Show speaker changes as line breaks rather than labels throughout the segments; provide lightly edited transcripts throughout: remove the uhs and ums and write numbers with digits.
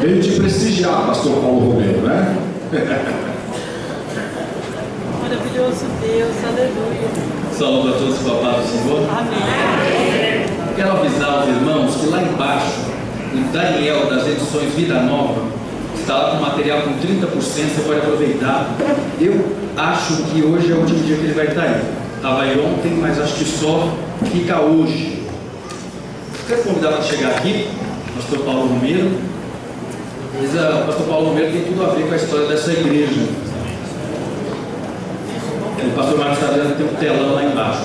Veio te prestigiar, pastor Paulo Romero, né?
Maravilhoso Deus, aleluia.
Saúde a todos com a paz do Senhor.
Amém.
Quero avisar os irmãos que lá embaixo, o Daniel das edições Vida Nova está lá com material com 30%, você pode aproveitar. Eu acho que hoje é o último dia que ele vai estar aí. Estava aí ontem, mas acho que só fica hoje. Quero convidar para chegar aqui, pastor Paulo Romero. Mas o pastor Paulo Romero tem tudo a ver com a história dessa igreja. O pastor Marcos Taviano tem um telão lá embaixo.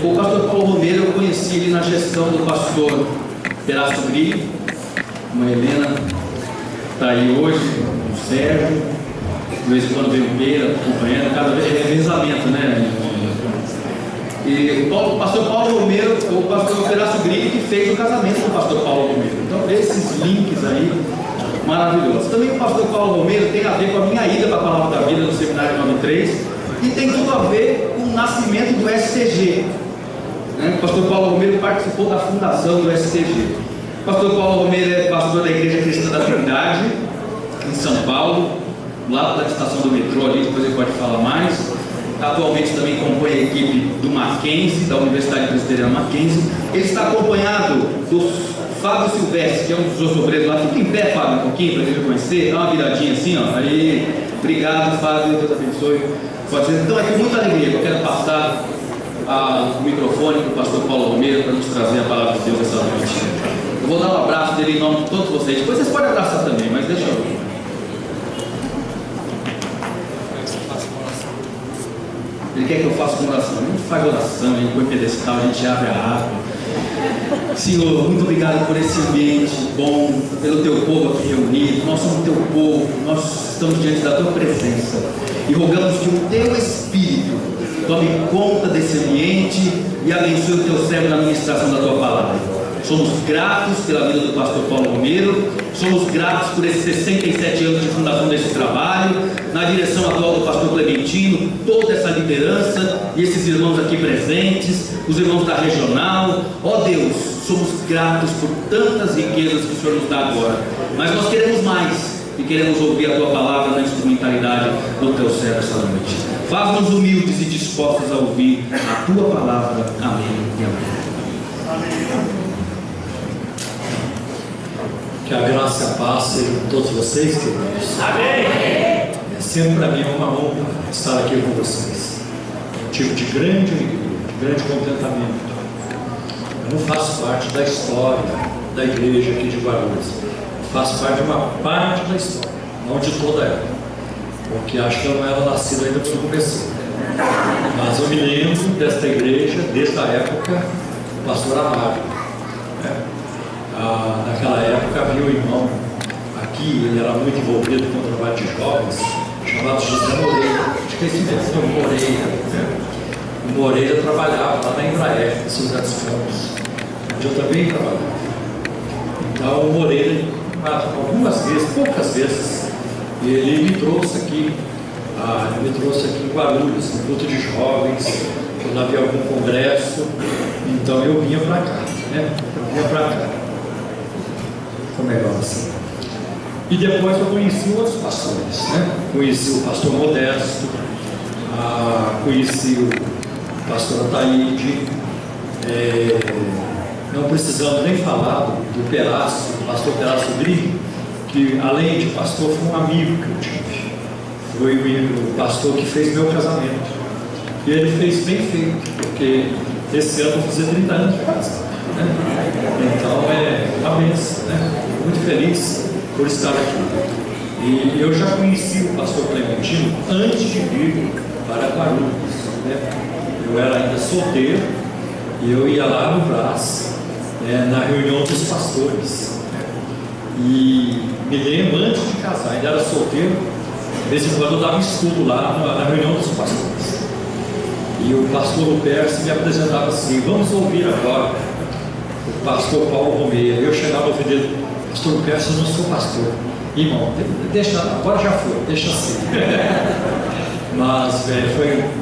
O pastor Paulo Romero eu conheci ele na gestão do pastor Peraço Grilho, uma Helena está aí hoje, o Sérgio, de vez em quando veio o Beira acompanhando, cada vez é revezamento, né? E o pastor Paulo Romero, o pastor Peraço Grilho, que fez o casamento com o pastor Paulo Romero. Então, esses links aí, maravilhosos. Também o pastor Paulo Romero tem a ver com a minha ida para a Palavra da Vida no Seminário 93 e tem tudo a ver com o nascimento do STG. O pastor Paulo Romero participou da fundação do STG. O pastor Paulo Romero é pastor da Igreja Cristã da Trindade, em São Paulo, lá da estação do metrô ali, depois ele pode falar mais. Atualmente também compõe a equipe do Mackenzie, da Universidade Presbiteriana Mackenzie. Ele está acompanhado do Fábio Silvestre, que é um dos obreiros lá. Fica em pé, Fábio, um pouquinho, para a gente conhecer. Dá uma viradinha assim, ó. Aí, obrigado, Fábio, Deus abençoe. Pode ser. Então é com muita alegria que eu quero passar o microfone para o pastor Paulo Romero para nos trazer a palavra de Deus essa noite. Eu vou dar um abraço dele em nome de todos vocês. Depois vocês podem abraçar também, mas deixa eu. Ele quer que eu faça uma oração. A gente faz oração, a gente põe pedestal, a gente abre a água. Senhor, muito obrigado por esse ambiente bom, pelo teu povo aqui reunido. Nós somos teu povo, nós estamos diante da tua presença e rogamos que o teu Espírito tome conta desse ambiente e abençoe o teu servo na ministração da tua palavra. Somos gratos pela vida do pastor Paulo Romero, somos gratos por esses 67 anos de fundação desse trabalho, na direção atual do pastor Clementino, toda essa liderança e esses irmãos aqui presentes, os irmãos da regional. Ó Deus, somos gratos por tantas riquezas que o Senhor nos dá agora, mas nós queremos mais e queremos ouvir a tua palavra na instrumentalidade do teu servo essa noite. Faz-nos humildes e dispostos a ouvir a tua palavra. Amém e amém.
Que a graça e a paz sejam com todos vocês, queridos. Amém. É sempre para mim uma honra estar aqui com vocês. Motivo de grande alegria, de grande contentamento. Eu não faço parte da história da igreja aqui de Guarulhos. Eu faço parte de uma parte da história, não de toda ela. Porque acho que eu não era nascido ainda quando comecei. Mas eu me lembro desta igreja desde a época do pastor Amaro. Naquela época havia um irmão aqui, ele era muito envolvido com o trabalho de jovens, chamado José Moreira. Acho que esse mesmo Moreira. O Moreira trabalhava lá na Embraer, em São José dos Campos, onde eu também trabalhava. Então o Moreira, algumas vezes, poucas vezes, ele me trouxe aqui em Guarulhos, no culto de jovens, quando havia algum congresso. Então eu vinha para cá, Foi melhor assim. E depois eu conheci outros pastores, Conheci o pastor Modesto, conheci o pastor Ataíde, não precisamos nem falar do Peraço, do pastor Peraço Grilho, que além de pastor foi um amigo que eu tive. Foi o pastor que fez meu casamento. E ele fez bem feito, porque esse ano eu vou fazer 30 anos de casado. Então é uma bênção, Muito feliz por estar aqui. E eu já conheci o pastor Clementino antes de vir para Guarulhos, Eu era ainda solteiro e eu ia lá no Brás, na reunião dos pastores. E me lembro, antes de casar, ainda era solteiro, de vez em quando eu dava estudo lá na reunião dos pastores. E o pastor Luperce me apresentava assim: vamos ouvir agora o pastor Paulo Romero. Eu chegava ao dele: pastor Luperce, eu não sou pastor. Irmão, deixa, agora já foi, deixa assim. Mas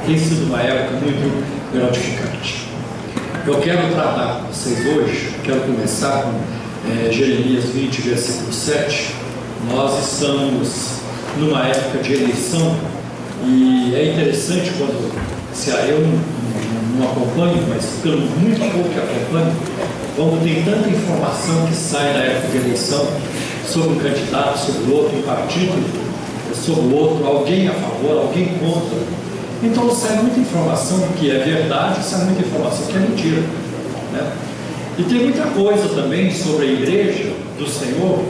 tem sido uma época muito gratificante. Eu quero tratar com vocês hoje, quero começar com Jeremias 20, versículo 7, nós estamos numa época de eleição e é interessante quando, se eu não acompanho, mas pelo muito pouco que acompanho, vamos ter tanta informação que sai na época de eleição sobre um candidato, sobre o outro, um partido, sobre o outro, alguém a favor, alguém contra. Então sai muita informação que é verdade, sai muita informação que é mentira, né? E tem muita coisa também sobre a igreja do Senhor,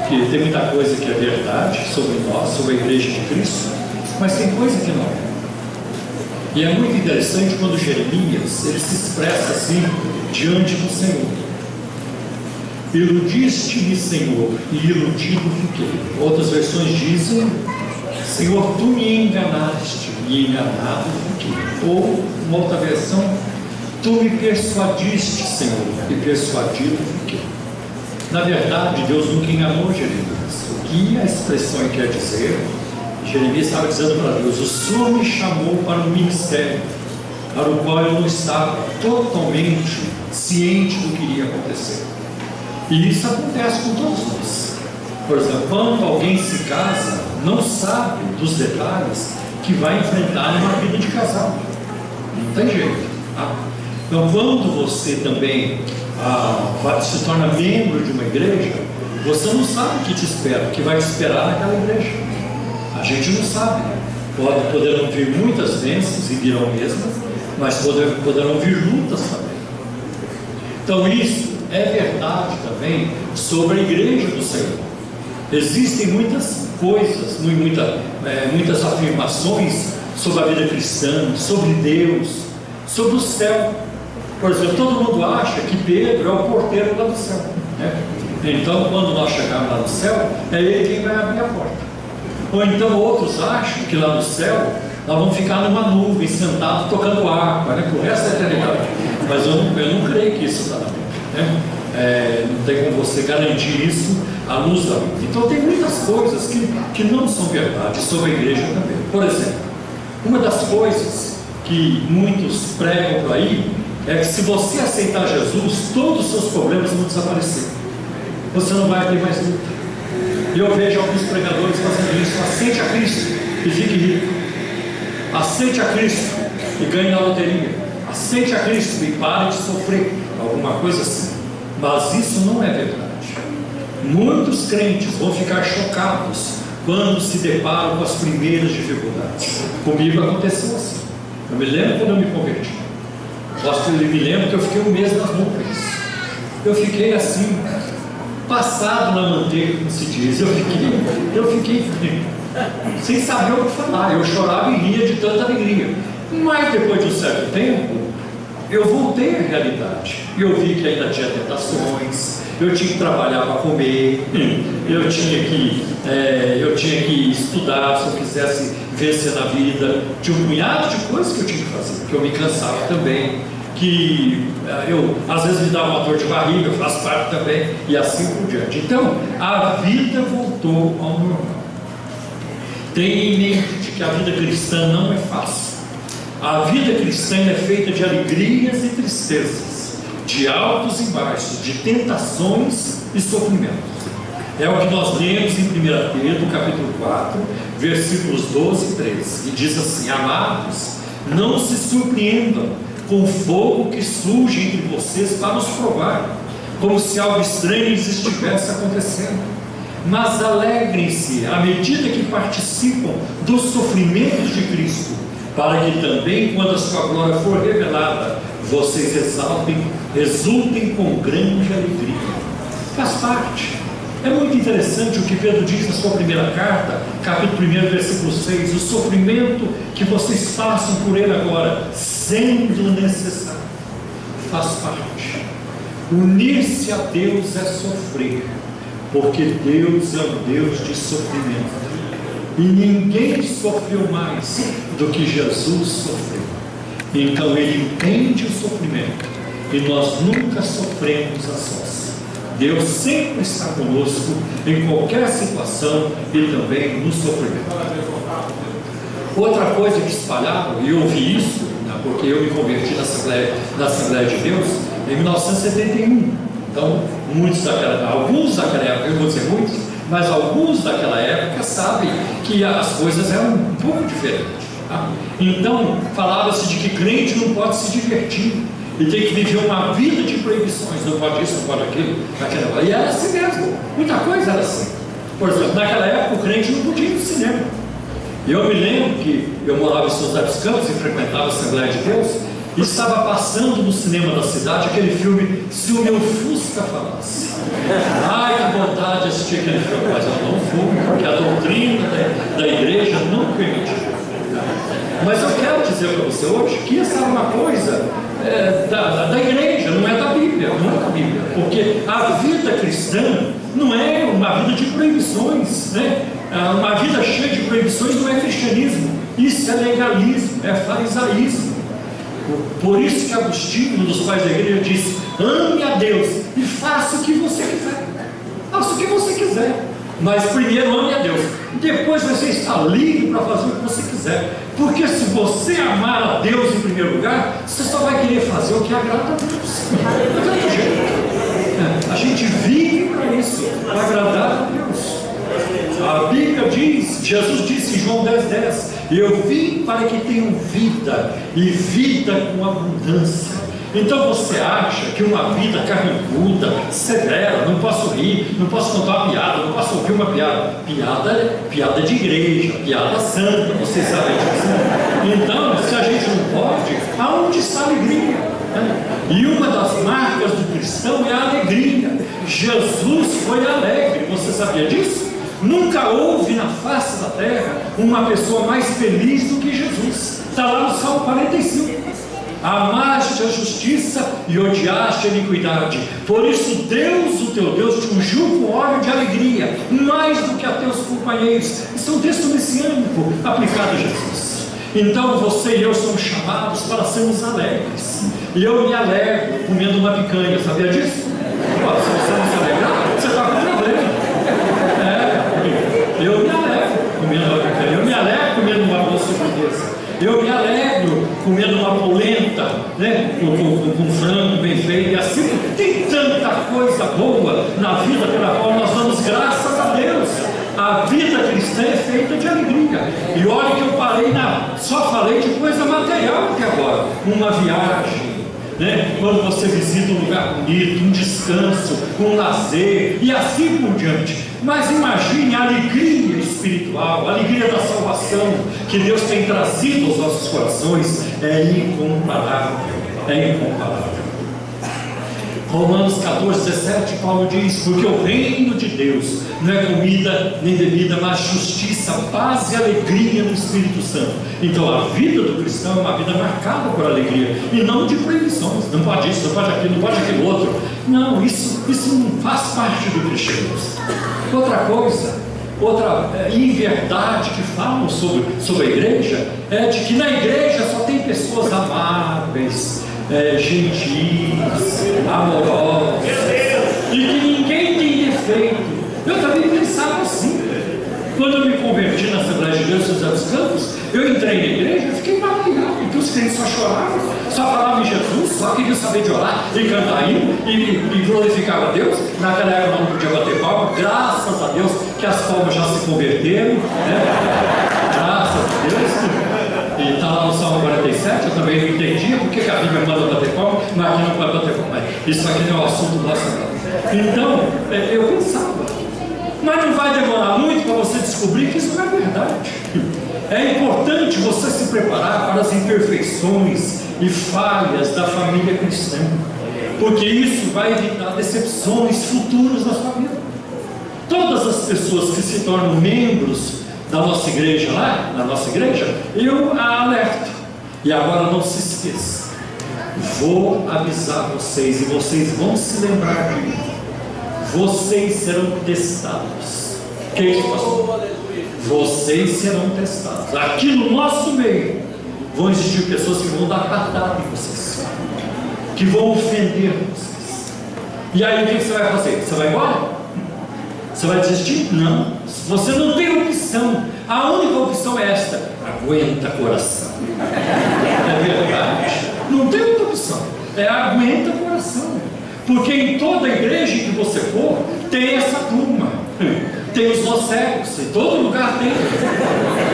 que tem muita coisa que é verdade sobre nós, sobre a igreja de Cristo, mas tem coisa que não é. E é muito interessante quando Jeremias, ele se expressa assim diante do Senhor: iludiste-me, Senhor, e iludido fiquei. Outras versões dizem: Senhor, tu me enganaste, e enganado fiquei. Ou uma outra versão: tu me persuadiste, Senhor, e persuadido fiquei. Na verdade, Deus nunca enganou Jeremias. O que a expressão quer dizer? Jeremias estava dizendo para Deus: o Senhor me chamou para um ministério para o qual eu não estava totalmente ciente do que iria acontecer. E isso acontece com todos nós. Por exemplo, quando alguém se casa, não sabe dos detalhes que vai enfrentar numa vida de casal. Não tem jeito. Tá? Então, quando você também se torna membro de uma igreja, você não sabe o que te espera, o que vai te esperar naquela igreja. A gente não sabe. Poderão vir muitas bênçãos e virão mesmas, mas poderão vir lutas também. Então isso é verdade também sobre a igreja do Senhor. Existem muitas coisas, muitas afirmações sobre a vida cristã, sobre Deus, sobre o céu. Por exemplo, todo mundo acha que Pedro é o porteiro lá do céu, né? Então, quando nós chegarmos lá no céu, é ele quem vai abrir a porta. Ou então outros acham que lá no céu nós vamos ficar numa nuvem, sentado, tocando harpa, né, por resto da eternidade. Mas eu não creio que isso está na Bíblia, né? Não tem como você garantir isso à luz da Bíblia. Então tem muitas coisas que não são verdade sobre a igreja também. Por exemplo, uma das coisas que muitos pregam por aí é que se você aceitar Jesus, todos os seus problemas vão desaparecer. Você não vai ter mais luta. E eu vejo alguns pregadores fazendo isso: aceite a Cristo e fique rico, aceite a Cristo e ganhe na loteria, aceite a Cristo e pare de sofrer, alguma coisa assim. Mas isso não é verdade. Muitos crentes vão ficar chocados quando se deparam com as primeiras dificuldades. Comigo aconteceu assim. Eu me lembro quando eu me converti. Eu me lembro que eu fiquei um mês nas nuvens. Eu fiquei assim, passado na manteiga, como se diz. Eu fiquei sem saber o que falar. Eu chorava e ria de tanta alegria. Mas depois de um certo tempo, eu voltei à realidade. Eu vi que ainda tinha tentações, eu tinha que trabalhar para comer, eu tinha que estudar se eu quisesse vencer na vida. Tinha um punhado de coisas que eu tinha que fazer, que eu me cansava também, que eu às vezes me dava uma dor de barriga, eu faço parte também, e assim por diante. Então a vida voltou ao normal. Tenha em mente de que a vida cristã não é fácil. A vida cristã é feita de alegrias e tristezas, de altos e baixos, de tentações e sofrimentos. É o que nós lemos em 1 Pedro capítulo 4, versículos 12 e 13, e diz assim: amados, não se surpreendam com o fogo que surge entre vocês para os provar, como se algo estranho estivesse acontecendo. Mas alegrem-se à medida que participam dos sofrimentos de Cristo, para que também, quando a sua glória for revelada, vocês exultem com grande alegria. Faz parte. É muito interessante o que Pedro diz na sua primeira carta, capítulo 1, versículo 6, o sofrimento que vocês passam por ele agora, sendo necessário, faz parte. Unir-se a Deus é sofrer, porque Deus é um Deus de sofrimento. E ninguém sofreu mais do que Jesus sofreu. Então ele entende o sofrimento, e nós nunca sofremos a sós. Deus sempre está conosco em qualquer situação e também no sofrimento. Outra coisa que espalharam, e eu ouvi isso, né, porque eu me converti na Assembleia de Deus em 1971. Então, alguns daquela época, eu vou dizer muitos, mas alguns daquela época sabem que as coisas eram um pouco diferentes. Tá? Então, falava-se de que crente não pode se divertir e tem que viver uma vida de proibições, não pode isso, não pode aquilo, e era assim mesmo, muita coisa era assim. Por exemplo, naquela época o crente não podia ir no cinema. Eu me lembro que eu morava em São José dos Campos e frequentava a Assembleia de Deus, e estava passando no cinema da cidade aquele filme Se o Meu Fusca Falasse. Ai, que vontade de assistir aquele filme, mas eu não fui, porque a doutrina da igreja não permite. Mas eu quero dizer para você hoje que essa é uma coisa da igreja, não é da Bíblia, não é da Bíblia, porque a vida cristã não é uma vida de proibições, né? Uma vida cheia de proibições não é cristianismo, isso é legalismo, é farisaísmo. Por isso que Agostinho, um dos pais da igreja, disse: ame a Deus e faça o que você quiser. Faça o que você quiser, mas primeiro ame a Deus. Depois você está livre para fazer o que você quiser. Porque se você amar a Deus em primeiro lugar, você só vai querer fazer o que agrada a Deus. Não tem outro jeito. A gente vive para isso, para agradar a Deus. A Bíblia diz, Jesus disse em João 10:10: eu vim para que tenham vida, e vida com abundância. Então você acha que uma vida carrancuda, severa, não posso rir, não posso contar uma piada, não posso ouvir uma piada, piada de igreja, piada santa, vocês sabem disso. Então, se a gente não pode, aonde está a alegria? E uma das marcas do cristão é a alegria. Jesus foi alegre, você sabia disso? Nunca houve na face da terra uma pessoa mais feliz do que Jesus. Está lá no Salmo 45. Amaste a justiça e odiaste a iniquidade. Por isso Deus, o teu Deus, te ungiu com óleo de alegria, mais do que a teus companheiros. Isso é um texto messiânico aplicado a Jesus. Então você e eu somos chamados para sermos alegres. E eu me alegro comendo uma picanha, sabia disso? Se você não se alegrar, você está com problema. Eu me alegro comendo uma picanha, eu me alegro comendo uma boa sobremesa. Eu me alegro comendo uma polenta, né? com frango bem feito, e assim tem tanta coisa boa na vida pela qual nós damos graças a Deus. A vida cristã é feita de alegria. E olha que eu só falei de coisa material até agora. Uma viagem, né? Quando você visita um lugar bonito, um descanso, um lazer e assim por diante. Mas imagine a alegria espiritual, a alegria da salvação que Deus tem trazido aos nossos corações. É incomparável, é incomparável. Romanos 14:17, Paulo diz: porque o reino de Deus não é comida nem bebida, mas justiça, paz e alegria no Espírito Santo. Então a vida do cristão é uma vida marcada por alegria, e não de proibições. Não pode isso, não pode aquilo, não pode aquilo outro. Não, isso não faz parte do cristianismo. Outra coisa, outra inverdade que falam sobre a igreja é de que na igreja só tem pessoas amáveis, gentis, amorosos, e que ninguém tem defeito. Eu também pensava assim. Quando eu me converti na Assembleia de Deus em São José dos Campos, eu entrei na igreja e fiquei maravilhado, porque os crentes só choravam, só falavam em Jesus, só queriam saber de orar e cantar hino e glorificavam a Deus. Naquela época eu não podia bater palma, graças a Deus que as palmas já se converteram, né? Graças a Deus. E está lá no Salmo 47, eu também não entendia porque que a Bíblia manda bater palma, mas aqui não pode bater palma. Isso aqui não é o assunto nosso agora. Então, eu pensava, mas não vai demorar muito para você descobrir que isso não é verdade. É importante você se preparar para as imperfeições e falhas da família cristã, porque isso vai evitar decepções futuras na sua vida. Todas as pessoas que se tornam membros da nossa igreja lá, na nossa igreja, eu a alerto. E agora não se esqueça, vou avisar vocês, e vocês vão se lembrar de mim. Vocês serão testados. Que é isso, pastor? Vocês serão testados. Aqui no nosso meio vão existir pessoas que vão dar patada em vocês, que vão ofender vocês. E aí o que você vai fazer? Você vai embora? Você vai desistir? Não. Você não tem opção. A única opção é esta: aguenta, coração. É verdade. Não tem outra opção. É aguenta, coração. Porque em toda igreja que você for, tem essa turma. Tem os nocegos, em todo lugar tem.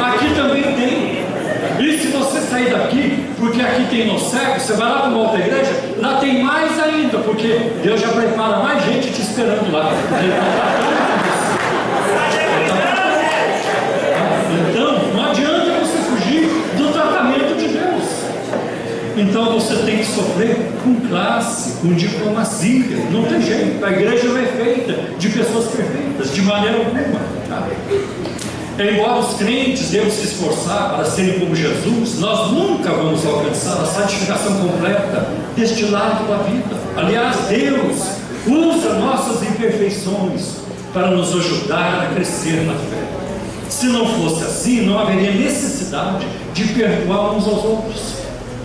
Aqui também tem. E se você sair daqui, porque aqui tem nocegos, você vai lá para uma outra igreja, lá tem mais ainda, porque Deus já prepara mais gente te esperando lá. Então, não adianta você fugir do tratamento de Deus. Então você tem que sofrer com classe, com diplomacia. Não tem jeito. A igreja não é feita de pessoas perfeitas, de maneira alguma. Tá? Embora os crentes devam se esforçar para serem como Jesus, nós nunca vamos alcançar a santificação completa deste lado da vida. Aliás, Deus usa nossas imperfeições para nos ajudar a crescer na fé. Se não fosse assim, não haveria necessidade de perdoar uns aos outros.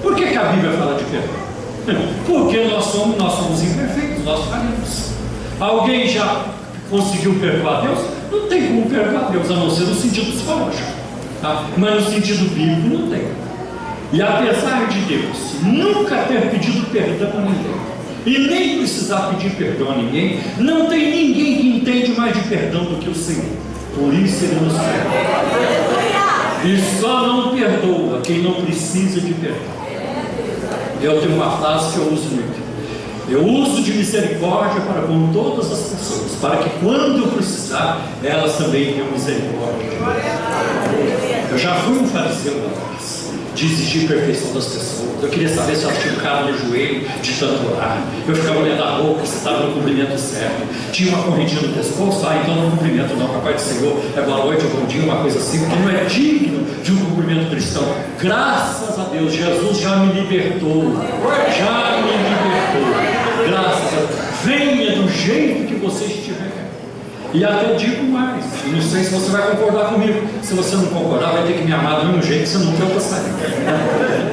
Por que a Bíblia fala de perdão? Porque nós somos imperfeitos, nós falhamos. Alguém já conseguiu perdoar Deus? Não tem como perdoar Deus, a não ser no sentido psicológico, tá? Mas no sentido bíblico não tem. E apesar de Deus nunca ter pedido perdão a ninguém, e nem precisar pedir perdão a ninguém, não tem ninguém que entende mais de perdão do que o Senhor. Por isso Ele nos perdoa. E só não perdoa quem não precisa de perdão. Eu tenho uma frase que eu uso muito: eu uso de misericórdia para com todas as pessoas, para que quando eu precisar, elas também tenham misericórdia. Eu já fui um fariseu de exigir perfeição das pessoas. Eu queria saber se elas tinham cara no joelho de tanto orar. Eu ficava olhando a roupa, se estava no cumprimento certo. Tinha uma correntinha no pescoço, então não cumprimento não, papai do Senhor, é boa noite ou bom dia, uma coisa assim, porque não é digno de um cumprimento cristão. Graças a Deus, Jesus já me libertou. Já me libertou. Graças a Deus. Venha do jeito que você estiver. E até digo mais, não sei se você vai concordar comigo. Se você não concordar, vai ter que me amar do mesmo jeito, você não quer eu passar.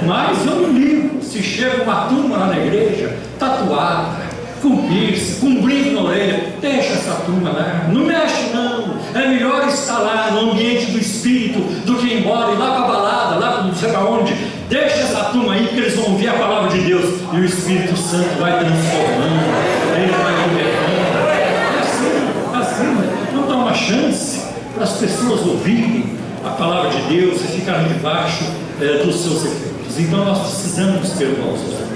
Mas eu não ligo se chega uma turma lá na igreja, tatuada, com piercing, com brinco na orelha. Deixa essa turma lá, não mexe não. É melhor estar lá no ambiente do Espírito do que ir embora, ir lá para a balada, lá para não sei para onde. Deixa essa turma aí, que eles vão ouvir a palavra de Deus e o Espírito Santo vai transformando, ele vai libertando. Não dá uma chance para as pessoas ouvirem a palavra de Deus e ficarem debaixo dos seus efeitos. Então nós precisamos perdoar os outros.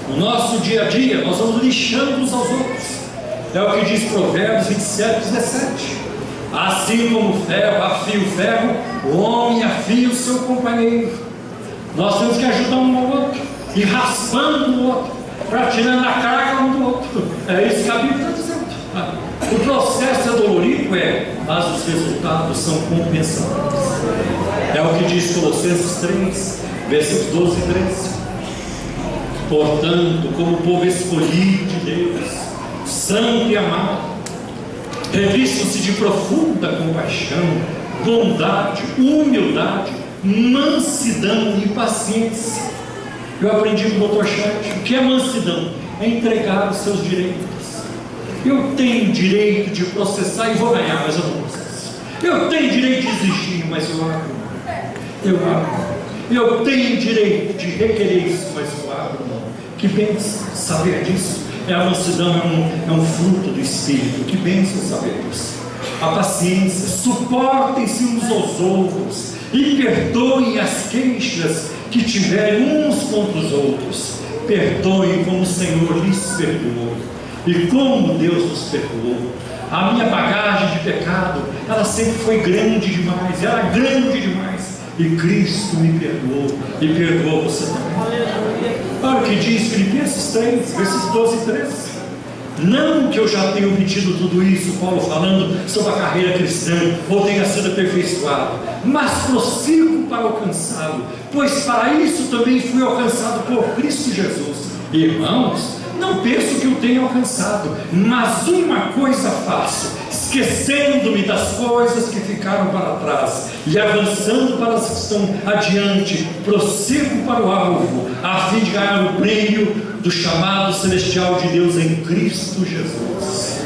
No nosso dia a dia, nós vamos lixando uns aos outros. É o que diz Provérbios 27, 17. Assim como o ferro afia o ferro, o homem afia o seu companheiro. Nós temos que ajudar um ao outro, e raspando o outro, para tirando a carga um do outro. É isso que a Bíblia está dizendo. O processo é dolorido, mas os resultados são compensadores. É o que diz Colossenses 3, versículos 12 e 13. Portanto, como povo escolhido de Deus, santo e amado, revistam-se de profunda compaixão, bondade, humildade, mansidão e paciência. Eu aprendi com o Dr. Chat. O que é mansidão? É entregar os seus direitos. Eu tenho direito de processar e vou ganhar, mas eu não processo. Eu tenho direito de exigir, mas eu abro. Eu tenho direito de requerer isso, mas eu abro mão. Que bênção saber disso. A mansidão é um fruto do Espírito. Que bênção saber disso. A paciência, suportem-se uns aos outros e perdoem as queixas que tiverem uns contra os outros. Perdoem como o Senhor lhes perdoou. E como Deus nos perdoou. A minha bagagem de pecado, ela sempre foi grande demais, era grande demais, e Cristo me perdoou, e perdoou você também. Olha o que diz Filipenses 3, versículos 12 e 13. Não que eu já tenha obtido tudo isso, Paulo falando sobre a carreira cristã, ou tenha sido aperfeiçoado, mas prossigo para alcançá-lo, pois para isso também fui alcançado por Cristo Jesus. Irmãos, não penso que o tenha alcançado, mas uma coisa faço, esquecendo-me das coisas que ficaram para trás e avançando para as que estão adiante, prossigo para o alvo, a fim de ganhar o prêmio do chamado celestial de Deus em Cristo Jesus.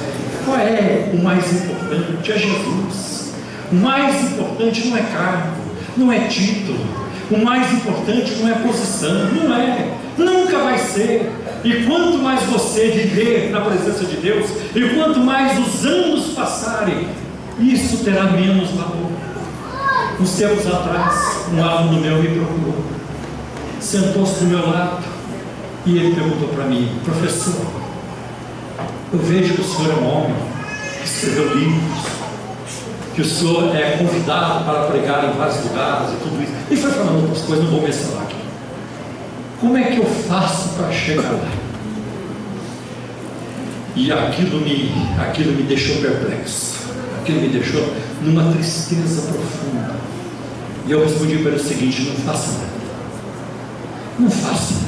Qual é o mais importante? É Jesus. O mais importante não é cargo, não é título, o mais importante não é posição, não é, nunca vai ser. E quanto mais você viver na presença de Deus, e quanto mais os anos passarem, isso terá menos valor. Uns tempos atrás, um aluno meu me procurou, sentou-se do meu lado e ele perguntou para mim: professor, eu vejo que o senhor é um homem que escreveu livros, que o senhor é convidado para pregar em vários lugares e tudo isso. E foi falando outras coisas, não vou mencionar aqui. Como é que eu faço para chegar lá? E aquilo me deixou perplexo, aquilo me deixou numa tristeza profunda. E eu respondi para ele o seguinte: não faça nada, não faça nada.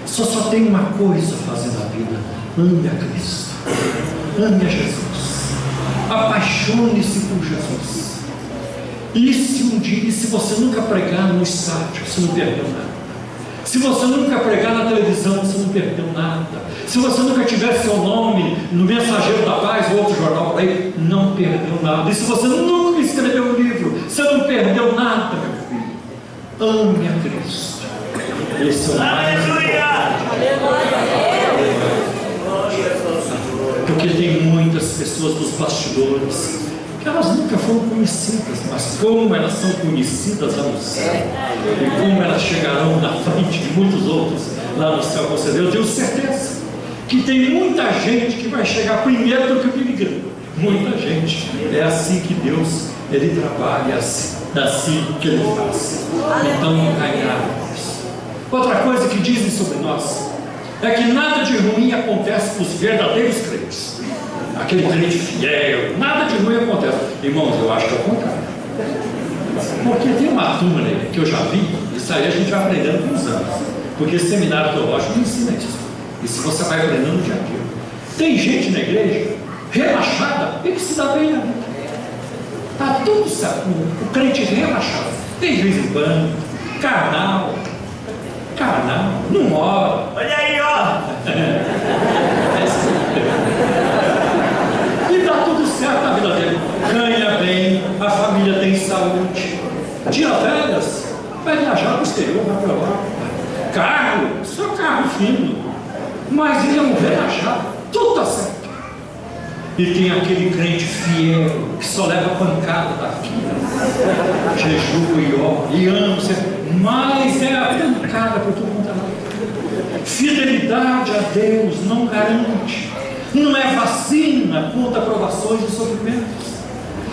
Só tem uma coisa a fazer na vida: ame a Cristo, ame a Jesus, apaixone-se por Jesus. E se você nunca pregar no estádio, você não perdeu nada. Se você nunca pregar na televisão, você não perdeu nada. Se você nunca tiver seu nome no Mensageiro da Paz ou outro jornal por aí, não perdeu nada. E se você nunca escreveu um livro, você não perdeu nada, meu filho. Ame a Cristo. Esse é o mais importante. Porque tem muitas pessoas dos bastidores que elas nunca foram conhecidas, mas como elas são conhecidas lá no céu, e como elas chegarão na frente de muitos outros lá no céu com você. Eu tenho certeza que tem muita gente que vai chegar primeiro do que o Billy Graham. Muita gente. É assim que Deus, Ele trabalha, é assim que Ele faz. Então não cai nada nisso. Outra coisa que dizem sobre nós é que nada de ruim acontece com os verdadeiros crentes. Aquele crente fiel, nada de ruim acontece. Irmãos, eu acho que é o contrário. Porque tem uma turma que eu já vi, isso aí a gente vai aprendendo com os anos. Porque esse seminário teológico não ensina isso. Isso você vai aprendendo no dia a dia. Tem gente na igreja relaxada e que se dá bem na vida. Está tudo certo. O crente relaxado. Tem de vez em quando, carnal, não ora.
Olha aí, ó!
E está tudo certo na vida dele. Ganha bem, a família tem saúde. Tira férias, vai viajar para o exterior, vai para lá. Carro, só carro fino. Mas ele é um relaxado, tudo está certo. E tem aquele crente fiel que só leva pancada daqui, jejum e ó, e ama, mas é a pancada por tudo quanto é lado. Fidelidade a Deus não garante, não é vacina contra provações e sofrimentos.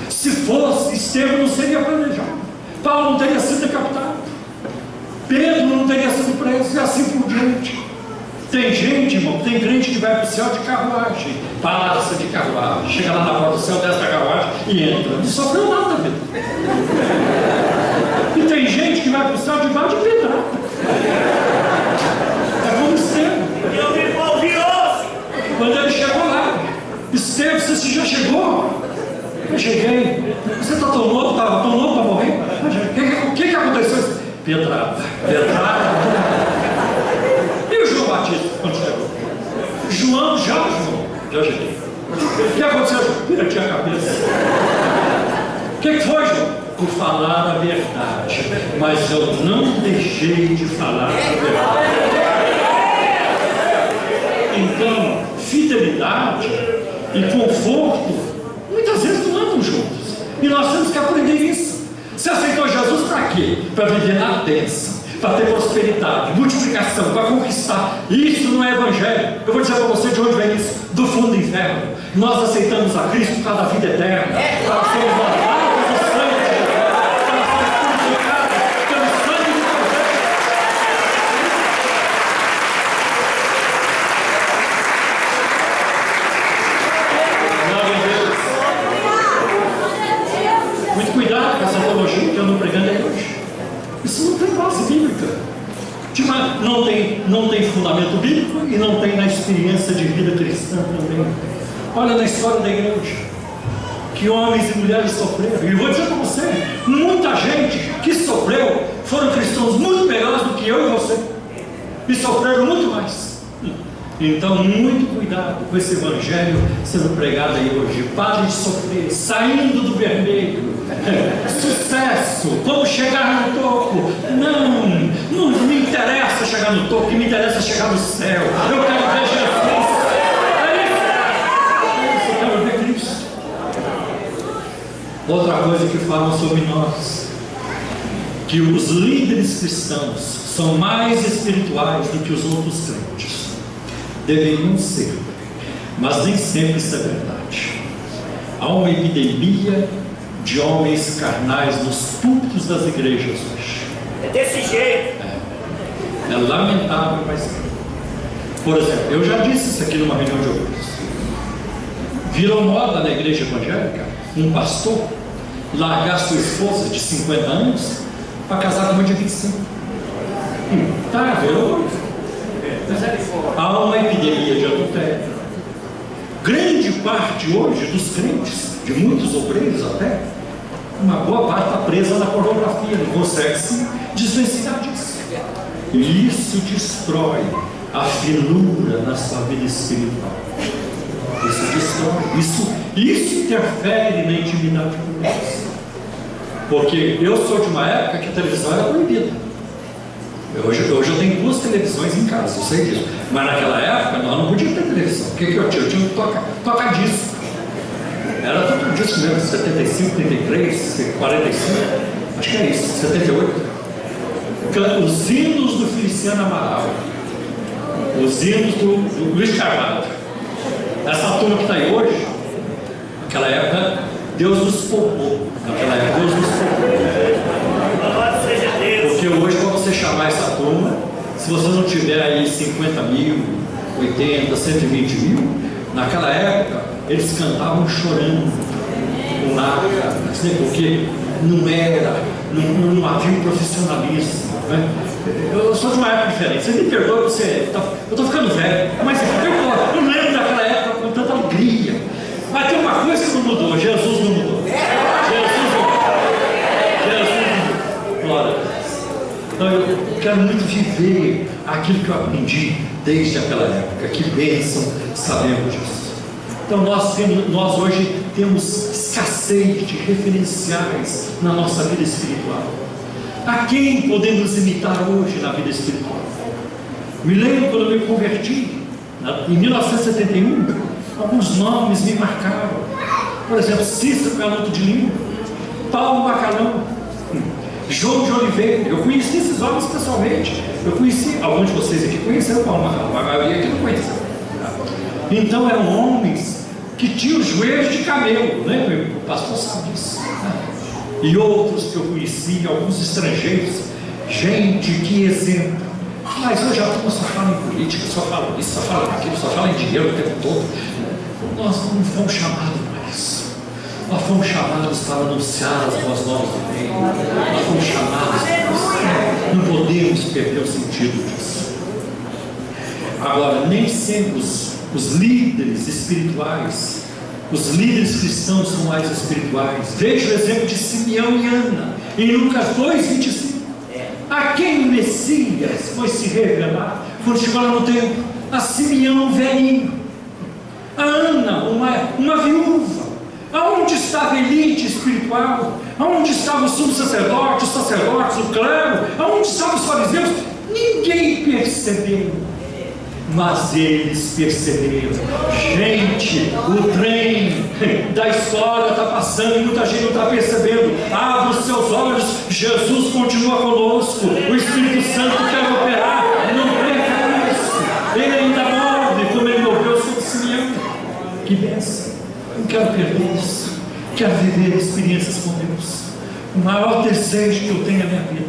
Se fosse, Estevão não seria planejado, Paulo não teria sido decapitado, Pedro não teria sido preso, e assim por diante. Tem gente, irmão, tem crente que vai para o céu de carruagem, passa de carruagem, chega lá na porta do céu, desce da carruagem e entra. Não sofreu nada, Pedro. E tem gente que vai para o céu de bar de pedrada. É como Estevão.
Eu me ouvi osso!
Quando ele chegou lá, Estevão, você já chegou? Eu cheguei. Você está tão louco, estava tão louco para morrer? O que aconteceu? Pedrada. João Batista, quando chegou? João já cheguei. O que aconteceu? Perdi a cabeça. O que foi, João? Por falar a verdade. Mas eu não deixei de falar a verdade. Então, fidelidade e conforto muitas vezes não andam juntos. E nós temos que aprender isso. Você aceitou Jesus para quê? Para viver na bênção, para ter prosperidade, multiplicação, para conquistar. Isso não é evangelho. Eu vou dizer para você de onde vem isso: do fundo do inferno. Nós aceitamos a Cristo por causa da vida eterna. Nós somos lavados do sangue de Jesus. Nós somos purificados pelo sangue de Deus. Glória a Deus. Muito cuidado com essa teologia que eu não pregando aí hoje. Isso não tem base bíblica. Não tem fundamento bíblico e não tem na experiência de vida cristã também. Olha na história da igreja, que homens e mulheres sofreram. E eu vou dizer para você, muita gente que sofreu foram cristãos muito melhores do que eu e você, e sofreram muito mais. Então, muito cuidado com esse evangelho sendo pregado aí hoje. Pare de sofrer, saindo do vermelho, sucesso, como chegar no topo. Não me interessa chegar no topo, o que me interessa é chegar no céu. Eu quero ver Jesus. É isso, eu quero ver Cristo. Outra coisa que falam sobre nós, que os líderes cristãos são mais espirituais do que os outros crentes. Deveriam ser, mas nem sempre isso é verdade. Há uma epidemia de homens carnais nos púlpitos das igrejas hoje.
É desse jeito.
É lamentável, mas... Por exemplo, eu já disse isso aqui numa reunião de obreiros. Virou moda na igreja evangélica um pastor largar sua esposa de 50 anos para casar com uma de 25. Virou. Há uma epidemia de adultério. Grande parte hoje dos crentes, de muitos obreiros até, uma boa parte está presa na pornografia, não consegue se desvencilhar disso. E isso destrói a finura na sua vida espiritual. Isso destrói, isso interfere na intimidade com Deus. Porque eu sou de uma época que a televisão era proibida. Hoje eu tenho 2 televisões em casa, eu sei disso. Mas naquela época nós não podíamos ter televisão. O que eu tinha? Eu tinha que tocar disco. Era todo disco mesmo, 75, 33, 45, acho que é isso, 78. Os hinos do Feliciano Amaral, os hinos do Luiz Carvalho. Essa turma que está aí hoje, naquela época, Deus nos poupou. Naquela época, Deus nos poupou.
Louvado seja Deus.
Porque hoje, para você chamar essa turma, se você não tiver aí 50 mil, 80, 120 mil, naquela época, eles cantavam chorando, com lágrimas, porque não havia um profissionalismo. Né? Eu sou de uma época diferente, você me perdoa, eu estou ficando velho, mas eu lembro daquela época com tanta alegria. Mas tem uma coisa que não mudou, Jesus não mudou. Jesus não mudou. Glória a Deus. Então eu quero muito viver aquilo que eu aprendi desde aquela época. Que bênção, sabemos disso. Então nós hoje temos escassez de referenciais na nossa vida espiritual. A quem podemos imitar hoje na vida espiritual? Me lembro quando eu me converti, em 1971, alguns nomes me marcaram. Por exemplo, Cícero Canuto de Lima, Paulo Bacalhão, João de Oliveira. Eu conheci esses homens pessoalmente. Eu conheci, alguns de vocês aqui conheceram Paulo Bacalhão, a maioria aqui não conheceu. Então eram homens que tinham joelhos de camelo, né? O pastor sabe disso. E outros que eu conheci, alguns estrangeiros. Gente, que exemplo. Mas hoje a turma só fala em política, só fala isso, só fala aquilo, só fala em dinheiro o tempo todo. Nós não fomos chamados para isso. Nós fomos chamados para anunciar as boas novas do reino. Nós fomos chamados para isso. Não podemos perder o sentido disso. Agora, nem sempre os líderes espirituais, os líderes cristãos são mais espirituais. Veja o exemplo de Simeão e Ana em Lucas 2:25. A quem o Messias foi se revelar quando chegou lá no templo? A Simeão, velhinho. A Ana, uma viúva. Aonde estava a elite espiritual? Aonde estavam os sumos sacerdotes, os sacerdotes, o clero? Aonde estavam os fariseus? Ninguém percebeu. Mas eles perceberam. Gente, o trem da história está passando e muita gente não está percebendo. Abra os seus olhos, Jesus continua conosco. O Espírito Santo quer operar. Não perca isso. Ele ainda move, como ele moveu sobre Simeão. Que bênção. Não quero perder isso. Quero viver experiências com Deus. O maior desejo que eu tenho na minha vida,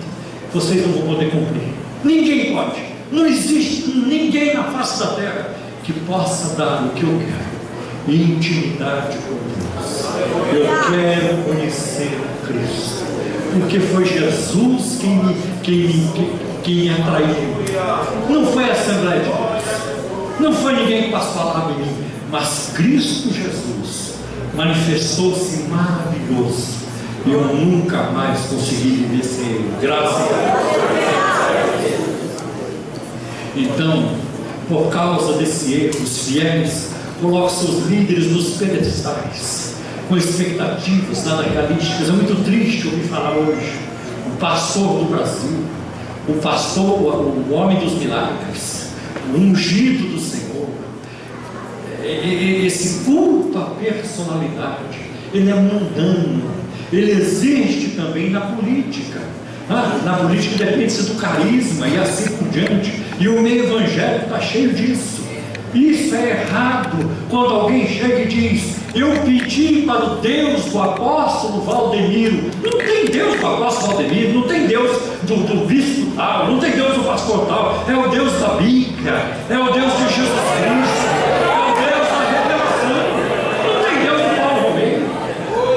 vocês não vão poder cumprir. Ninguém pode. Não existe ninguém na face da terra que possa dar o que eu quero: intimidade com Deus. Eu quero conhecer Cristo, porque foi Jesus quem me atraiu. Não foi a Assembleia de Deus, não foi ninguém que passou a palavra em mim, mas Cristo Jesus manifestou-se maravilhoso e eu nunca mais consegui viver sem Ele. Graças a Deus. Então, por causa desse erro, os fiéis colocam seus líderes nos pedestais com expectativas nada realísticas. É muito triste ouvir falar hoje o pastor do Brasil, o pastor, o homem dos milagres, o ungido do Senhor. Esse culto à personalidade, ele é mundano, ele existe também na política. Na política depende-se do carisma e assim por diante, e o meio evangélico está cheio disso. Isso é errado. Quando alguém chega e diz: eu pedi para o Deus do apóstolo Valdemiro. Não tem Deus do apóstolo Valdemiro, não tem Deus do bispo tal, não tem Deus do pastor tal. É o Deus da Bíblia, é o Deus de Jesus Cristo, é o Deus da revelação. Não tem Deus do Paulo Romero.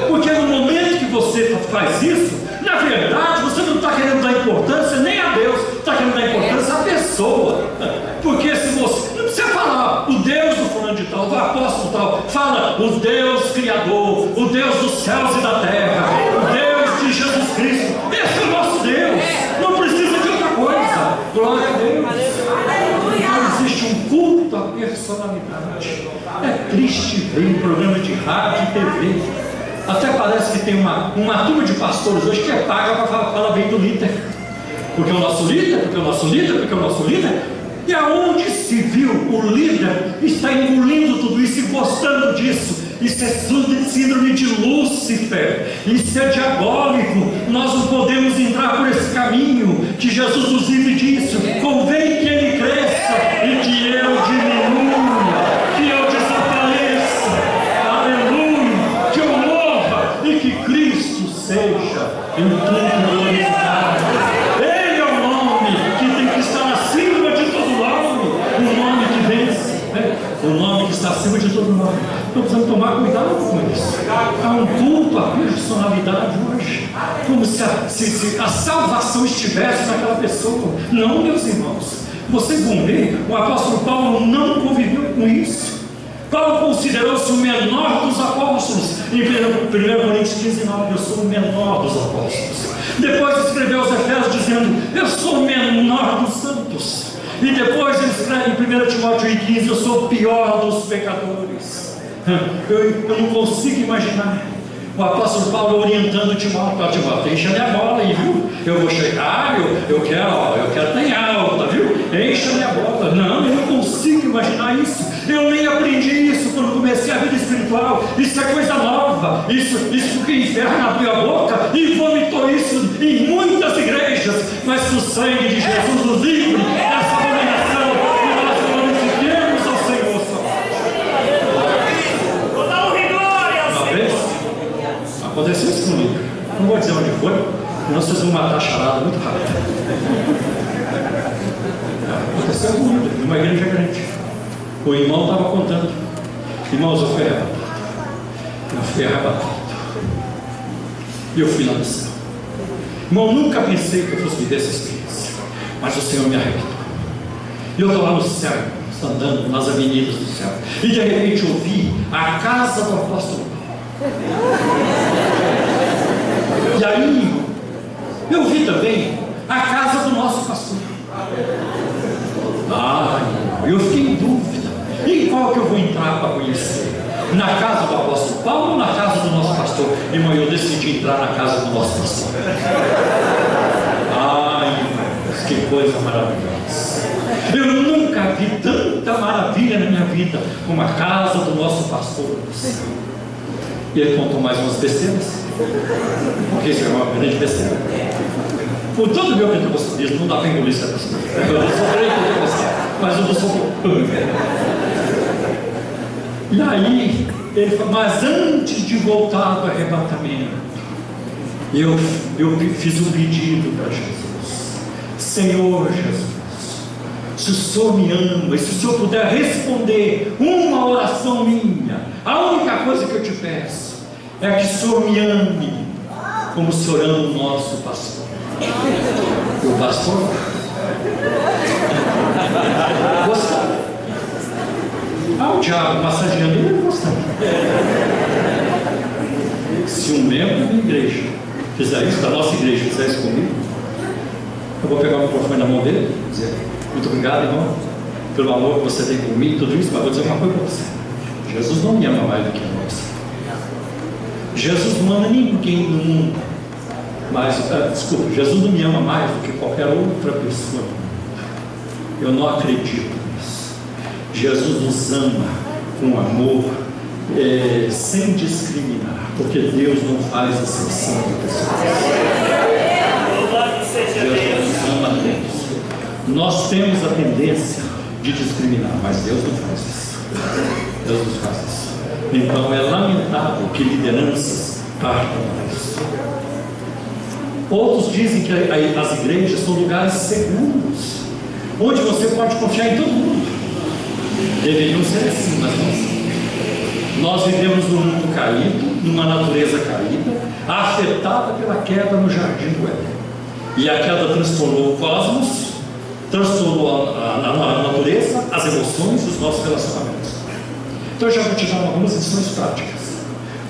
Porque no momento que você faz isso, na verdade você não está querendo dar importância nem a Deus, está querendo dar importância à pessoa. Porque se você não precisa falar o Deus do fulano de tal, do apóstolo tal, fala o Deus Criador, o Deus dos céus e da terra, o Deus de Jesus Cristo. Esse é o nosso Deus, não precisa de outra coisa. Glória a Deus. Então existe um culto à personalidade. É triste ver em programa de rádio e TV. Até parece que tem uma turma de pastores hoje que é paga para falar bem do líder. Porque o nosso líder, porque o nosso líder, porque o nosso líder. E aonde se viu o líder está engolindo tudo isso e gostando disso? Isso é síndrome de Lúcifer, isso é diabólico. Nós não podemos entrar por esse caminho. Que Jesus nos livre disso. Convém que Ele cresça e que eu diminua, que eu desapareça. Aleluia, que eu morra e que Cristo seja em tudo glorificado. Ele é o nome que tem que estar acima de todo nome, o nome que vence, o nome que está acima de todo nome. Então precisamos tomar cuidado com isso. Há um culto à personalidade hoje, como se a salvação estivesse naquela pessoa. Não, meus irmãos, vocês vão ver, o apóstolo Paulo não conviveu com isso. Paulo considerou-se o menor dos apóstolos. Em 1 Coríntios 15, 9, eu sou o menor dos apóstolos. Depois escreveu aos Efésios dizendo: eu sou o menor dos santos. E depois ele escreve em 1 Timóteo 15: eu sou o pior dos pecadores. Eu não consigo imaginar o apóstolo Paulo orientando Timóteo: Timóteo, encha minha bola aí, viu? Eu vou chegar, eu quero estar em alta, viu? Encha minha bola. Não, eu não consigo imaginar isso. Eu nem aprendi isso quando comecei a vida espiritual. Isso é coisa nova. Isso que o inferno abriu a boca e vomitou isso em muitas igrejas. Mas que o sangue de Jesus nos livre dessa abominação e nós glorifiquemos ao Senhor. Uma vez aconteceu isso comigo. Não vou dizer onde foi, senão vocês vão matar a charada muito rápido. Aconteceu comigo, numa igreja grande. O irmão estava contando: irmãos, eu fui arrebatado. E eu fui lá no céu. Irmão, nunca pensei que eu fosse viver essa experiência, mas o Senhor me arrebatou. E eu estou lá no céu, andando nas avenidas do céu, e de repente eu vi a casa do apóstolo Paulo. E aí eu vi também a casa do nosso pastor. Eu fiquei em dúvida: em qual que eu vou entrar para conhecer? Na casa do apóstolo Paulo ou na casa do nosso pastor? Irmão, eu decidi entrar na casa do nosso pastor. Irmãos, que coisa maravilhosa. Eu nunca vi tanta maravilha na minha vida como a casa do nosso pastor. E ele contou mais umas besteiras, porque isso é uma grande besteira. Com todo o meu pentecostalismo, não dá para engolir essa pessoa. Eu sou pentecostal, mas eu não sou. E aí ele falou: mas antes de voltar do arrebatamento, eu fiz um pedido para Jesus: Senhor Jesus, se o Senhor me ama, e se o Senhor puder responder uma oração minha, a única coisa que eu te peço é que o Senhor me ame como o Senhor ama o nosso pastor. E o pastor gostava. O diabo massageando ele gostava. Se um membro da igreja fizer isso, da nossa igreja fizer isso comigo, eu vou pegar o microfone na mão dele e dizer: muito obrigado, irmão, pelo amor que você tem comigo, tudo isso, mas vou dizer uma coisa para você: Jesus não me ama mais do que você. Jesus não ama ninguém no mundo, mas, desculpa, Jesus não me ama mais do que qualquer outra pessoa no mundo. Eu não acredito nisso. Jesus nos ama com amor, sem discriminar, porque Deus não faz exceção de pessoas. Deus nos ama a Deus. Nós temos a tendência de discriminar, mas Deus não faz isso. Deus não faz isso. Então é lamentável que lideranças partam disso. Outros dizem que as igrejas são lugares seguros, onde você pode confiar em todo mundo. Deveriam ser assim, mas não são. Nós vivemos num mundo caído, numa natureza caída, afetada pela queda no jardim do Éden. E a queda transtornou o cosmos, transtornou a natureza, as emoções, os nossos relacionamentos. Então eu já vou te dar algumas lições práticas.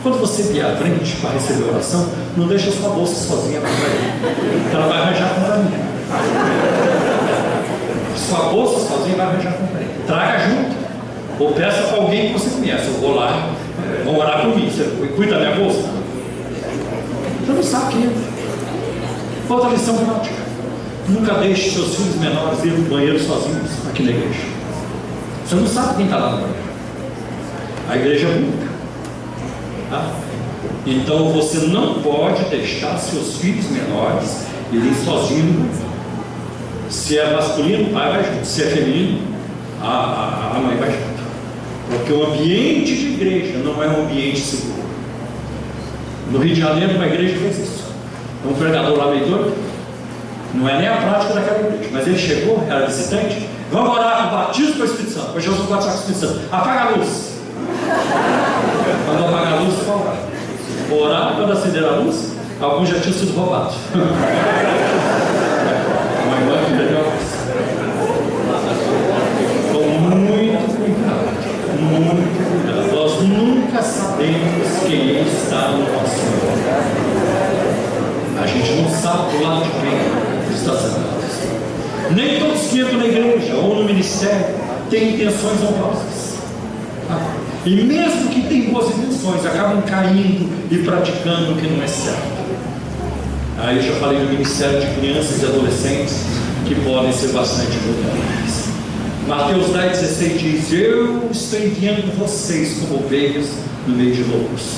Quando você vier à frente para receber oração, não deixa sua bolsa sozinha para ir. Ela vai arranjar com mim. Sua bolsa sozinha vai arranjar com mim. Traga junto. Ou peça para alguém que você conhece. Eu vou lá, vão orar por mim. Você cuida da minha bolsa? Você não sabe quem é. Outra lição prática: nunca deixe seus filhos menores ir no banheiro sozinhos aqui na igreja. Você não sabe quem está lá no banheiro. A igreja é única. Tá? Então você não pode deixar seus filhos menores irem sozinhos no banheiro. Se é masculino, o pai vai junto. Se é feminino, a mãe vai junto. Porque o ambiente de igreja não é um ambiente seguro. No Rio de Janeiro, uma igreja fez isso. Um pregador lá meio doido, não é nem a prática daquela igreja, mas ele chegou, era visitante. Vamos orar com o batismo com o Espírito Santo. Hoje Jesus batizar com o Espírito Santo. Apaga a luz. Quando apagar a luz, você vai orar. Orar, quando acender a luz, alguns já tinham sido roubados. Uma irmã que perdeu a luz. Com muito cuidado, muito cuidado. Nós nunca sabemos quem está no nosso lugar. A gente não sabe do lado de quem está sentado. Nem todos que entram na igreja ou no ministério têm intenções honrosas. E mesmo que tenham boas intenções, acabam caindo e praticando o que não é certo. Aí eu já falei do ministério de crianças e adolescentes, que podem ser bastante vulneráveis. Mateus 10,16 diz: eu estou enviando vocês como ovelhas no meio de lobos.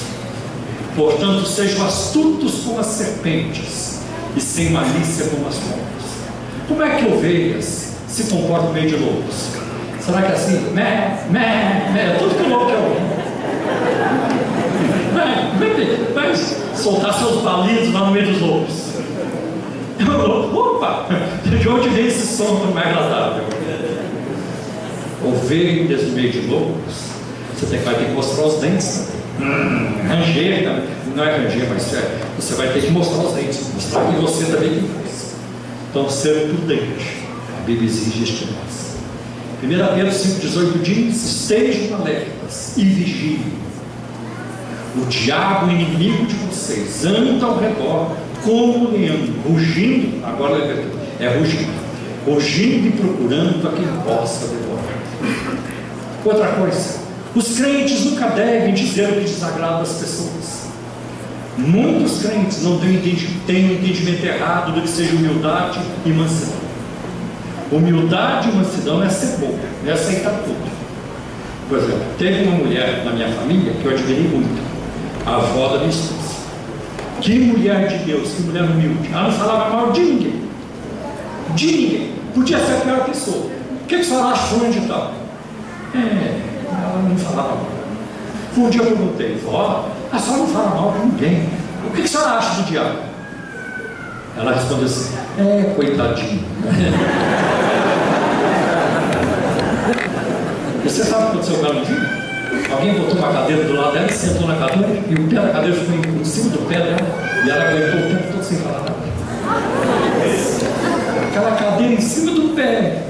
Portanto, sejam astutos como as serpentes e sem malícia como as pombas. Como é que ovelhas se comportam no meio de lobos? Será que é assim? É tudo que o lobo quer ouvir. Vai soltar seus balidos lá no meio dos lobos. Opa! De onde vem esse som mais agradável? Ovelhas no meio de lobos, você vai ter que mostrar os dentes. Ranger, não é ranger, mas você vai ter que mostrar os dentes, mostrar que você também tem força. Então, ser prudente. A Bíblia exige este de nós. 1 Pedro 5,18 diz: estejam alertas e vigiem. O diabo, inimigo de vocês, anda ao redor como um leão, rugindo. Agora é rugindo e procurando a quem possa devorar. Outra coisa: os crentes nunca devem dizer o que desagrada as pessoas. Muitos crentes não têm um entendimento errado do que seja humildade e mansidão. Humildade e mansidão não é ser bobo, não é aceitar tudo. Por exemplo, teve uma mulher na minha família que eu admirei muito, a avó da minha esposa. Que mulher de Deus, que mulher humilde. Ela não falava mal de ninguém. De ninguém. Podia ser a pior pessoa. O que a senhora achou de tal? Ela não falava mal. Um dia eu perguntei: vó, a senhora não fala mal de ninguém. O que a senhora acha do diabo? Ela respondeu assim: coitadinho. Você sabe o que aconteceu com ela no dia? Alguém botou uma cadeira do lado dela, sentou na cadeira, e o pé da cadeira ficou em cima do pé dela, e ela aguentou o tempo todo sem falar nada. Aquela cadeira em cima do pé.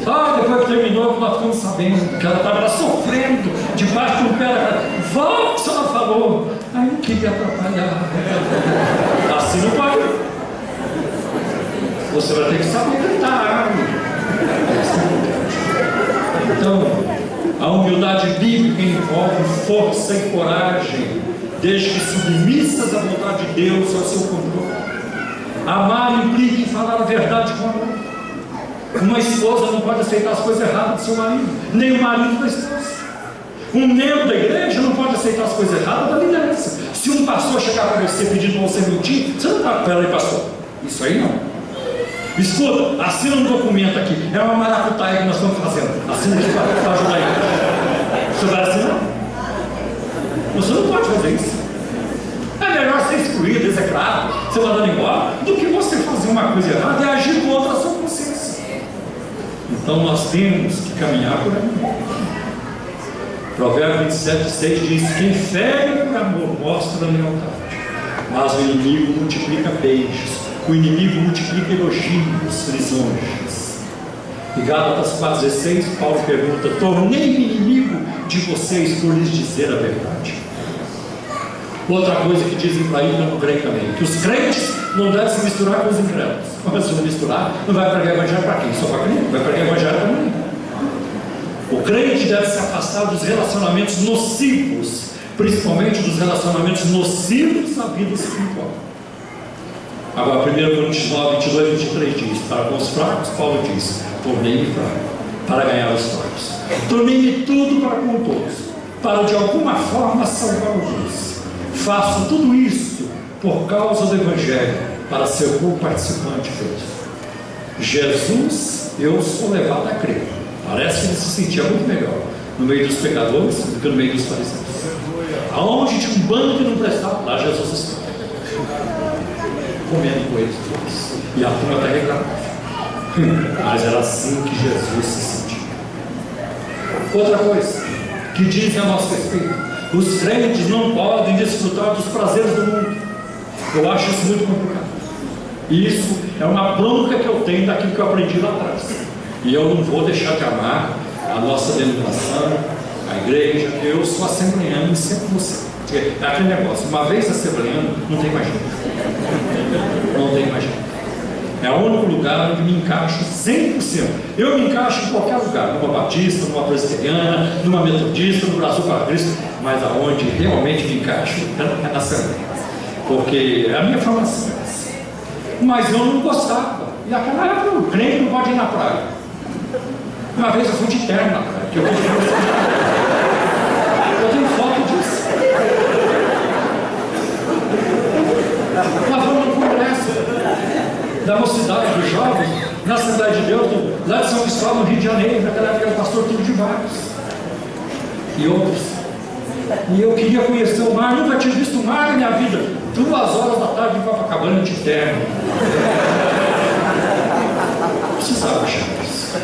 Depois que terminou, nós ficamos sabendo que ela estava lá sofrendo debaixo do pé da cadeira. Volta, que a senhora falou. Aí não queria atrapalhar. Assim não pode. Você vai ter que saber gritar. Então, a humildade bíblica envolve força e coragem desde que submissas à vontade de Deus e ao seu controle. Amar implica em falar a verdade com amor. Uma esposa não pode aceitar as coisas erradas do seu marido, nem o marido da esposa. Um membro da igreja não pode aceitar as coisas erradas da liderança. Se um pastor chegar para você pedindo para você mentir, você não vai, pera aí, pastor, isso aí não. Escuta, assina um documento aqui, é uma maracutaia que nós estamos fazendo, assina aqui para ajudar a igreja. Você vai assinar? Você não pode fazer isso. É melhor ser excluído, execrado, ser mandado embora, do que você fazer uma coisa errada e agir contra a sua consciência. Então nós temos que caminhar por aí. Provérbio 27:6 diz: quem fere por amor mostra lealdade, mas o inimigo multiplica beijos, o inimigo multiplica elogios, lisonjas. E Gálatas 4:16, Paulo pergunta: tornei-me inimigo de vocês por lhes dizer a verdade. Outra coisa que dizem para ir no crente também, que os crentes não devem se misturar com os incrédulos. Mas se não misturar, não vai pregar evangelho para quem? Só para crente? Vai pregar evangelho para mim. O crente deve se afastar dos relacionamentos nocivos, principalmente dos relacionamentos nocivos na vida espiritual. Agora, 1 Coríntios 9, 22, 23 diz: para com os fracos, Paulo diz: tornei-me fraco para ganhar os fracos, tornei-me tudo para com todos, para de alguma forma salvar alguns. Faço tudo isso por causa do Evangelho, para ser co-participante deles. Jesus, eu sou levado a crer. Parece que ele se sentia muito melhor no meio dos pecadores do que no meio dos fariseus. Aonde tinha um bando que não prestava, lá Jesus estava comendo com eles todos. E a turma está reclamando. Mas era assim que Jesus se sentia. Outra coisa que dizem a nosso respeito: os crentes não podem desfrutar dos prazeres do mundo. Eu acho isso muito complicado. E isso é uma bronca que eu tenho daquilo que eu aprendi lá atrás. E eu não vou deixar de amar a nossa denominação, a igreja. Eu sou assembleano e sempre vou ser. É aquele negócio: uma vez assembleano, não tem mais jeito. Não tem mais jeito. É o único lugar onde me encaixo 100%. Eu me encaixo em qualquer lugar, numa batista, numa presbiteriana, numa metodista, no Brasil para Cristo, mas aonde realmente me encaixo é na Assembleia, porque é a minha formação. Mas eu não gostava. E naquela época o crente não pode ir na praia. Uma vez eu fui de terno na praia, eu tenho foto disso. Nós fomos no congresso da mocidade dos jovens, na Assembleia de Deus, lá de São Cristóvão, no Rio de Janeiro. Naquela época era o pastor Túlio de Vargas e outros. E eu queria conhecer o mar, nunca tinha visto o mar na minha vida. 2 horas da tarde em Copacabana de terno. Precisava achar isso.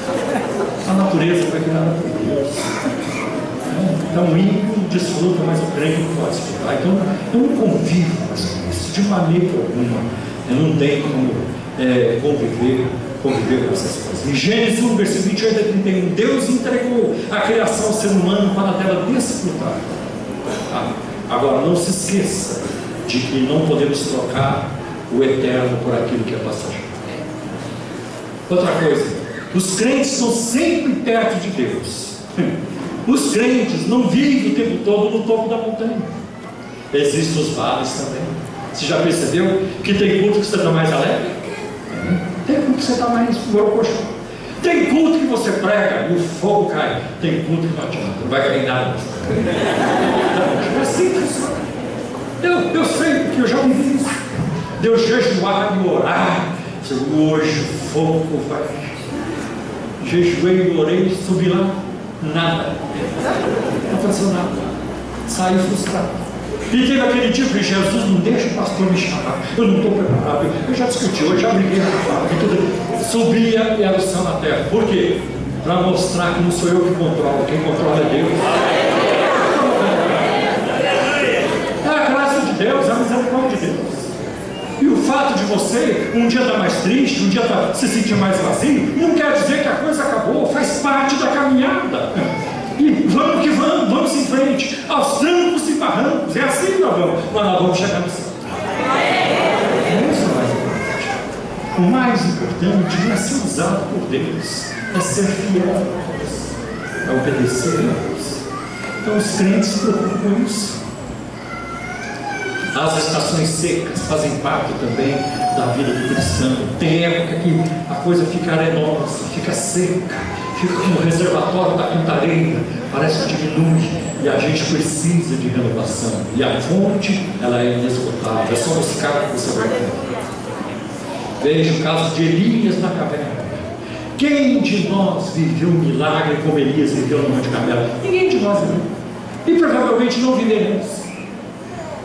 A natureza foi criada por Deus. Então o ímpio desfruta, mas o crente não pode desfrutar. Então eu não convivo mais com isso, de maneira alguma. Eu não tenho como conviver com essas coisas. Em Gênesis 1, versículo 28 a 31, Deus entregou a criação ao ser humano para dela desfrutar. Agora, não se esqueça de que não podemos trocar o eterno por aquilo que é passageiro. Outra coisa: os crentes estão sempre perto de Deus. Os crentes não vivem o tempo todo no topo da montanha. Existem os vales também. Você já percebeu que tem culto que você está mais alegre? Tem culto que você está mais borocochô. Tem culto que você prega e o fogo cai. Tem culto que não adianta, não vai cair nada. É assim que funciona. Eu sei, porque eu já vivi isso. Deus jejuar e orar. Hoje o fogo vai. Jejuei, orei, subi lá. Nada. Não aconteceu nada. Saí frustrado. E teve aquele dia que Jesus não deixa o pastor me chamar. Eu não estou preparado. Eu já discuti, eu já briguei com o Fábio. Subia e era o céu na terra. Por quê? Para mostrar que não sou eu que controlo. Quem controla é Deus. É a graça de Deus, é a misericórdia de Deus. E o fato de você um dia estar mais triste, um dia se sentir mais vazio, não quer dizer que a coisa acabou. Faz parte da caminhada. E vamos que vamos, vamos em frente, aos trancos e barrancos. É assim que nós vamos, mas nós vamos chegar no céu. Isso é o mais importante. O mais importante não é ser usado por Deus, é ser fiel a Deus, é obedecer a Deus. Então os crentes se preocupam com isso. As estações secas fazem parte também da vida do cristão. Tem época que a coisa fica arenosa, fica seca, fica como o reservatório da cantareira, parece que diminui, e a gente precisa de renovação. E a fonte, ela é inesgotável, é só buscar que você vai encontrar. Veja o caso de Elias na caverna. Quem de nós viveu um milagre como Elias viveu no Monte Carmelo? Ninguém de nós viveu. E provavelmente não viveremos.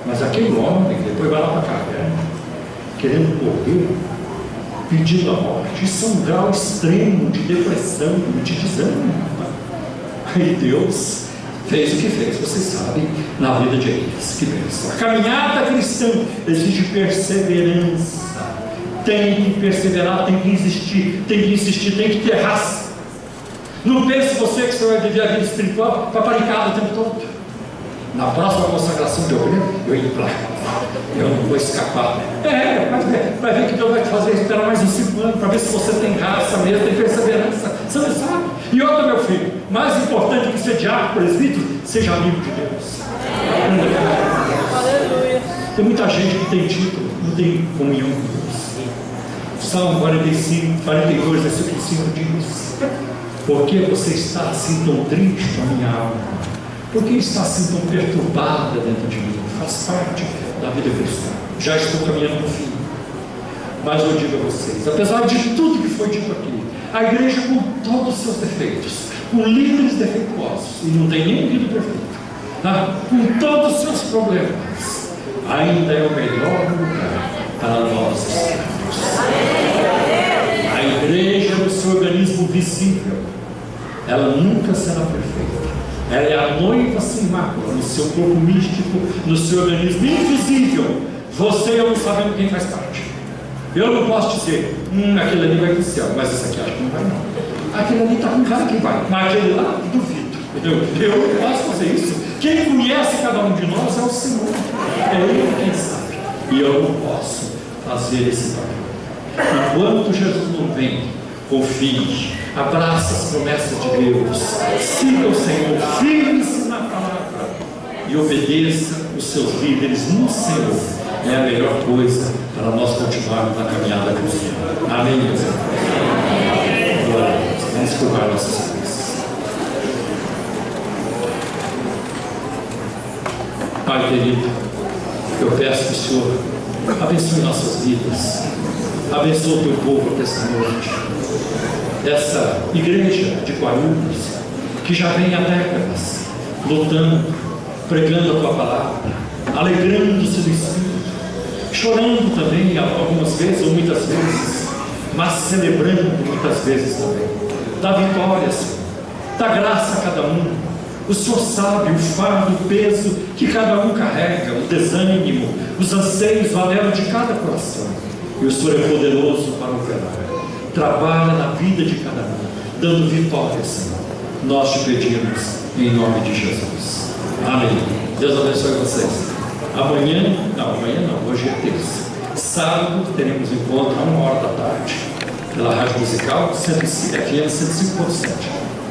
Mas aquele homem que depois vai lá para a caverna, querendo morrer, pedindo a morte, isso é um grau extremo de depressão, de desânimo. Aí Deus fez o que fez, vocês sabem, na vida de Elias. Que bênção. A caminhada cristã exige perseverança. Tem que perseverar, tem que insistir, tem que ter raça. Não pense você que você vai viver a vida espiritual paparicado o tempo todo. Na próxima consagração de obreiro, eu imploro, eu não vou escapar. Vai ver que Deus vai te fazer esperar mais uns 5 anos, para ver se você tem raça mesmo, tem perseverança. Você não sabe. E outra, meu filho, mais importante que ser diácono, presbítero, seja amigo de Deus.
Aleluia.
Tem muita gente que tem título, não tem comunhão com Deus. Salmo 45, 42, versículo 5 diz: por que você está assim tão triste, a minha alma? Por que está assim tão perturbada dentro de mim? Faz parte da vida cristã. Já estou caminhando no fim. Mas eu digo a vocês, apesar de tudo que foi dito aqui, a igreja, com todos os seus defeitos, com líderes defeituosos, e não tem nenhum líder perfeito, tá? Com todos os seus problemas, ainda é o melhor lugar para nós estarmos. A igreja é o seu organismo visível, ela nunca será perfeita. Ela é a noiva sem mácula, no seu corpo místico, no seu organismo invisível. Você e eu não sabemos quem faz parte. Eu não posso dizer, aquele ali vai para o céu, mas esse aqui acho que não vai não. Aquele ali está com cara que vai, mas aquele lá, duvido. Eu não posso fazer isso. Quem conhece cada um de nós é o Senhor. É Ele quem sabe. E eu não posso fazer esse papel. Enquanto Jesus não vem, confie, abraça as promessas de Deus, siga o Senhor, firme-se na palavra e obedeça os seus líderes no Senhor. É a melhor coisa para nós continuarmos na caminhada cristã. Amém, meus irmãos? Glória a Deus. Vamos curvar nossas cabeças. Pai querido, eu peço que o Senhor abençoe nossas vidas, abençoe o teu povo esta noite, essa igreja de Guarulhos, que já vem há décadas lutando, pregando a tua palavra, alegrando-se do Espírito, chorando também algumas vezes ou muitas vezes, mas celebrando muitas vezes também. Dá vitória, Senhor, dá graça a cada um. O Senhor sabe o fardo, o peso que cada um carrega, o desânimo, os anseios, o anelo de cada coração. E o Senhor é poderoso para operar. Trabalha na vida de cada um, dando vitória, Senhor. Nós te pedimos em nome de Jesus. Amém. Deus abençoe vocês. Amanhã não, hoje é terça. Sábado teremos encontro a 13h pela Rádio Musical FM 105.7.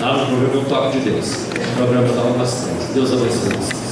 Lá no programa O Toque de Deus. O programa da 1 às 3. Deus abençoe vocês.